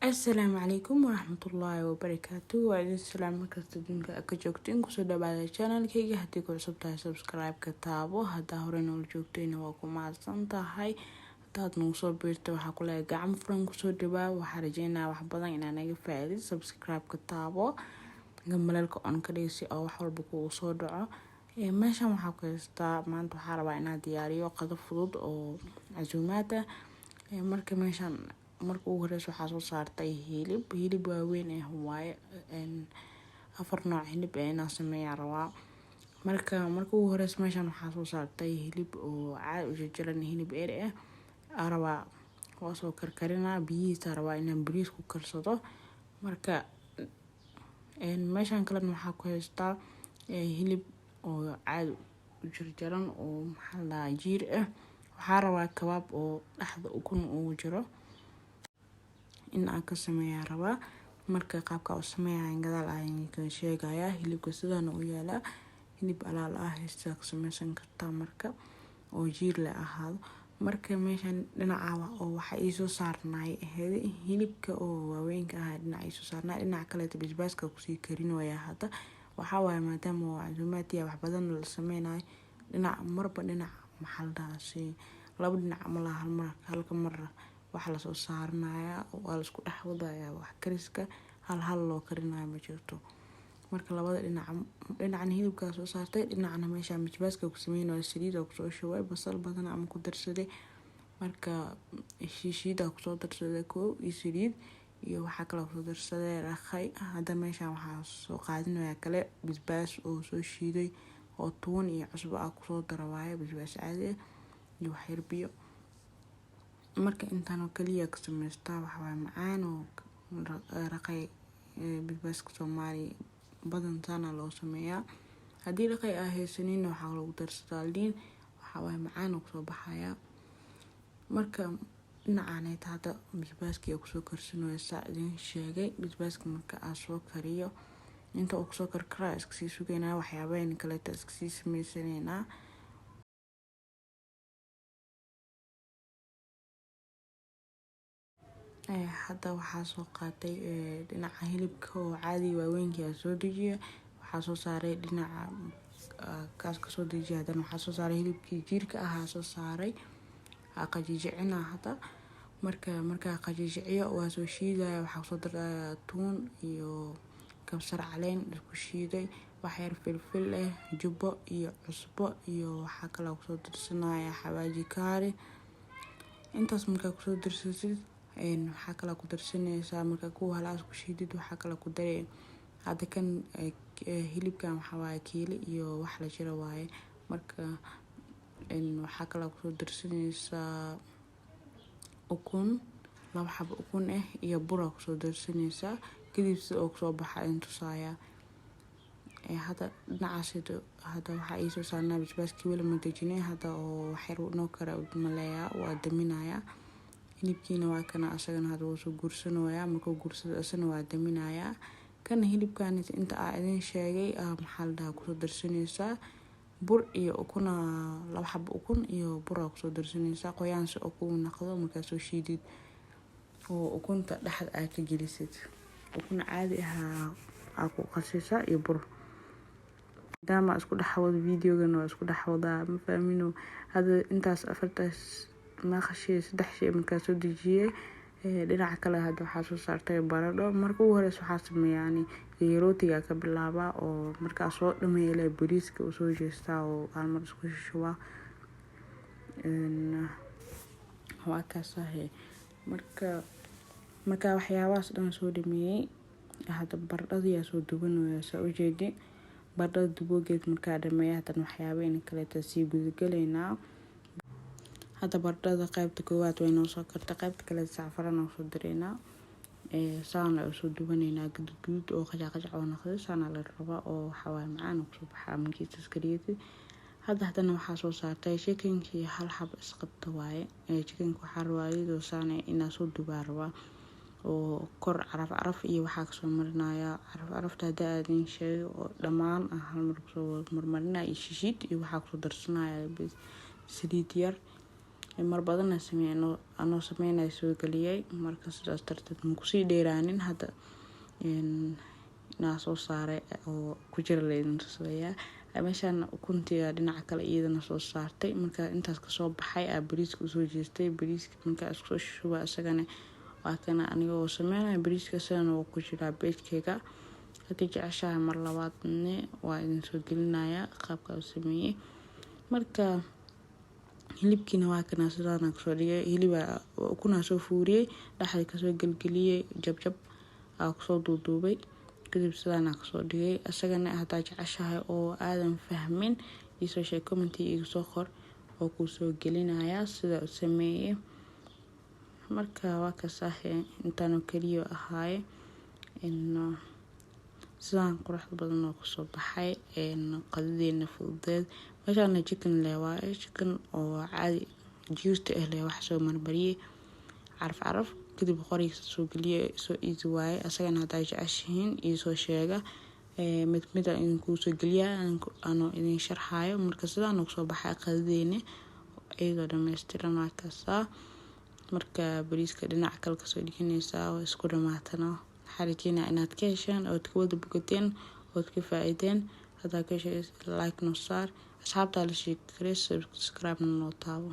Assalaamu calaykum waraxmatullaahi wabarakaatu. Waa idin salaam markasta dunka ka joogtiin kusoo dhawaada channelkayga. Haddii ku cusub tahay subscribe ka taabo, haddaa hore noola joogtayna waa ku mahadsan tahay. Haddaad nagu soo biirto waxaa ku leeyahay gacmo furan kusoo dhawaa. Waxaa rajeynaa wax badan inaa naga faa'iido. Subscribe ka taabo, gambalelka on ka dhigsi oo wax walba kugu soo dhaco. Meeshan waxaa ku haystaa maanta waxaa rabaa inaan diyaariyo qado fudud oo casuumaad ah. Marka meeshan marka ugu horeysa waxaa soo saartay hilib waaweyn waaye 4 nooc hilib inaan sameeyaan rabaa. Marka ugu horeysa meeshan waxaa soo saartay hilib oo caadi u jajalan hilib rabaa oo soo karkarina biyihiisa rabaa inaan bariis ku karsado. Marka meeshan kale waxaa ku haystaa hilib oo caadi u jajalan oo jiir waxaa rabaa kabaab oo dhaxda ukun ugu jiro in aan ka sameeyaa rabaa. Marka qaabka u sameeyaan gadaal ayaan ka sheegayaa. Hilibka sidaan u yaala hilib alaal haysta ka sameysan kartaa marka oo jiir la ahaado. Marka meeshan dhinaca oo waxa ii soo saarnay hilibka oo waaweynka dhinaca ii soo saarnay dhinaca kale basbaaska ku sii karinaya hadda waxa waaye maadaama casuumaadii wax badan la sameynayo marba dhinac maxaldaasi laba dhinac ama halka mar waxa la soo saarnaya waa la isku dhaxwadaya wax kariska hal loo karinayo ma jirto. Marka labada dhinacan hilibka soo saartay dhinacna meesha basbaaska ku sameeyay saliid oo ku soo shubay basal badan ama ku darsaday. Marka shiishida ku soo darsaday iyo saliid iyo waxa kale ku soo darsaday rakhay. Hadda meesha waxaa soo qaadinaya kale basbaas oo soo shiiday oo toon iyo cusbo ku soo darawaya basbaas caadi iyo wax yar biyo. Marka intaan oo kaliya ka sameystaa waxa waa macaan oo rakhay basbaaska Soomaali badan sana loo sameeyaa. Haddii rakhay haysanin waxa lagu darsadaa liin waxa waa macaan oo soo baxaya. Marka dhinacan hadda basbaaska ku soo karsanaysa idin sheegay basbaaska marka aan soo kariyo inta uu soo karkara iska sii sugeynaa waxyaabaha kale iska sii sameysanaynaa. Hadda waxaa soo qaatay dhinaca hilibka oo caadi waaweynka soo dejiyay waxaa soo saaray dhinaca kaas ka soo dejiyay hadana waxaa soo saaray hilibkii jiirka soo saaray qajijicina hadda marka qajijiciyo waa soo shiidaya waxaa soo daray toon iyo kabsar caleen isku shiiday wax yar filfil jubbo iyo cusbo iyo waxa kale ku soo darsanaya xawaaji kaari. Intaas marka ku soo darsasid waxa kale ku darsanaysaa marka ku halaas ku shiidid waxa kale ku daray hadda kan hilibkan waxa waaye kiilo iyo wax la jiro waaye. Marka waxa kale ku soo darsanaysaa ukun 2 xabo ukun iyo bur ku soo darsanaysaa kadib si oo soo baxa intusaaya. Hadda dhinacaas hadda waxa ii soo saarnaa basbaaskii weli ma dajinay hadda oo wax yar noo kara maleeyaa waa daminaya. Hilibkiina waa kana asagana hadda wuu soo guursanooyaa markuu guursado asana waa daminaya. Kan hilibkan inta aan idin sheegay maxalda ku soo darsanaysaa bur iyo ukun 2 xabo ukun iyo bur ku soo darsanaysaa qoyaan si oo ku naqdo marka soo shiidid oo ukunta dhaxda aad ka gelisid ukun caadi ku qasaysaa iyo bur. Dama isku dhaxwado videogan waa isku dhaxwada ma fahmino hadda intaas afartaas naqashii 3 shay marka soo dejiyay dhinaca kale hadda waxaa soo saartay baradho. Marka ugu horeysa waxaa sameeyay rootiga ka bilaaba oo marka soo dhameeyay bariiska u soo jeestaa oo hal mar isku shuba waa ka sahay. Marka waxyaabahaas dhan soo dhameeyay hadda baradhada soo dubanaysa u jeedi baradhada dubogeed marka dhameeyay hadda waxyaabaha kale sii gudagaleynaa. Hadda baradhada qaybta koowaad way noo soo kartay qaybta kale saafran oo soo dareena saana oo soo dubaneynaa guduud oo qajaaq oo noqday saana la rabaa oo waxa waa macaan oo soo baxa markiisa iskariyay. Hadana waxaa soo saartay chickenkii hal xabo isqabta waaye chickenka waxa rawaayado saana inaa soo dubaa rabaa oo kor caraf iyo waxa ka soo marinaya carafta hadda aadin sheey oo dhamaan hal mar soo marmarinaya shiishid iyo waxa ku darsanaya saliid yar mar badan anoo sameynaya soo galiyay marka sidaas darteed ma kusii dheeraanin hadda inaa soo saaray oo ku jira leedin tusayaa meeshaan ukuntiga dhinaca kale iyadana soo saartay marka intaas kasoo baxay bariiska usoo jeestay bariiska markaa isku soo shuba isagana waa kana anigoo sameynaya bariiska sidana oo ku jira beedkeyga hadii jeceshahay mar labaadne waa idin soo gelinaya qaabka uu sameeyay marka hilibkiina waa kana sidaan kasoo dhigay hiliba ukuna soo fuuriyay dhaxda kasoo galgaliyay jabjab kusoo duuduubay kadib sidaan kasoo dhigay asagana hadaa jeceshahay oo aadan fahmin isoo sheeg comment igu soo qor oo ku soo gelinaya sida uu sameeyay marka waa ka saaxay intaan kaliyo ahaay sidaan qurux badan oo kusoo baxay qadadeena fududeed meeshaan chicken leewaaye chicken oo caadi juice leh wax soo marmariyay caraf kadib qoriga soo galiye soo easy waaye asagana hadaa jeceshihiin isoo sheega mid in ku soo galiya ano idin sharxaayo marka sidaan kusoo baxay qadadeena iyadoo dhameystiran waa kaasa marka bariiska dhinac kale kasoo dhiganaysa oo isku dhamaatana xariijina inaad ka heshaan oo ka wada bogateen oo ka faa'iideen hadaa ka heshay like no saar asxaabta la sheekay subscribe no taabo